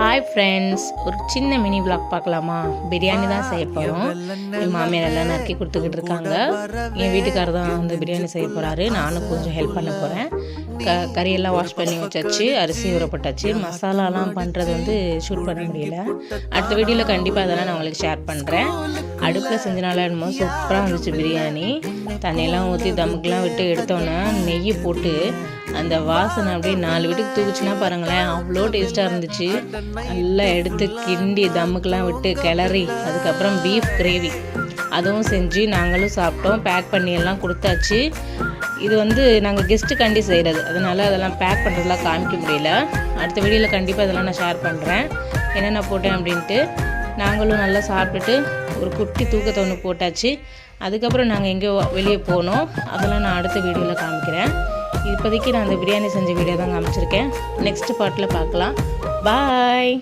Hi friends, ஒரு சின்ன mini vlog பார்க்கலாமா? பிரியாணி தான் செய்ய போகிறோம். என் மாமியார் எல்லாம் நறுக்கி கொடுத்துக்கிட்டு இருக்காங்க. என் வீட்டுக்காரர் தான் அந்த பிரியாணி செய்ய போகிறாரு. நானும் கொஞ்சம் ஹெல்ப் பண்ண போகிறேன். கறியெல்லாம் வாஷ் பண்ணி வச்சாச்சு, அரிசி ஊறப்பட்டாச்சு. மசாலாலாம் பண்ணுறது ஷூட் பண்ண முடியல. அடுத்த வீடியோவில் கண்டிப்பாக அதெல்லாம் நான் உங்களுக்கு ஷேர் பண்ணுறேன். அடுப்பில் செஞ்சனால என்னமோ சூப்பராக இருந்துச்சு பிரியாணி. தண்ணியெல்லாம் ஊற்றி தமுக்கெலாம் விட்டு எடுத்தோன்னே நெய் போட்டு அந்த வாசனை அப்படியே 4 வீட்டுக்கு தூக்குச்சுன்னா பாருங்களேன், அவ்வளோ டேஸ்ட்டாக இருந்துச்சு. நல்லா எடுத்து கிண்டி தம்முக்கெலாம் விட்டு கிளறி அதுக்கப்புறம் பீஃப் கிரேவி அதுவும் செஞ்சு நாங்களும் சாப்பிட்டோம். பேக் பண்ணி எல்லாம் கொடுத்தாச்சு. இது நாங்கள் கெஸ்ட்டுக்காண்டி செய்கிறது, அதனால் அதெல்லாம் பேக் பண்ணுறதுலாம் காமிக்க முடியல. அடுத்த வீடியோவில் கண்டிப்பாக அதெல்லாம் நான் ஷேர் பண்ணுறேன் என்னென்ன போட்டேன் அப்படின்ட்டு. நாங்களும் நல்லா சாப்பிட்டுட்டு ஒரு குட்டி தூக்கத்தை ஒன்று போட்டாச்சு. அதுக்கப்புறம் நாங்கள் எங்கேயோ வெளியே போனோம், அதெல்லாம் நான் அடுத்த வீடியோவில் காமிக்கிறேன். இப்போதைக்கு நான் அந்த பிரியாணி செஞ்ச வீடியோ தான் காமிச்சிருக்கேன். நெக்ஸ்ட் பார்ட்டில் பார்க்கலாம். பாய்.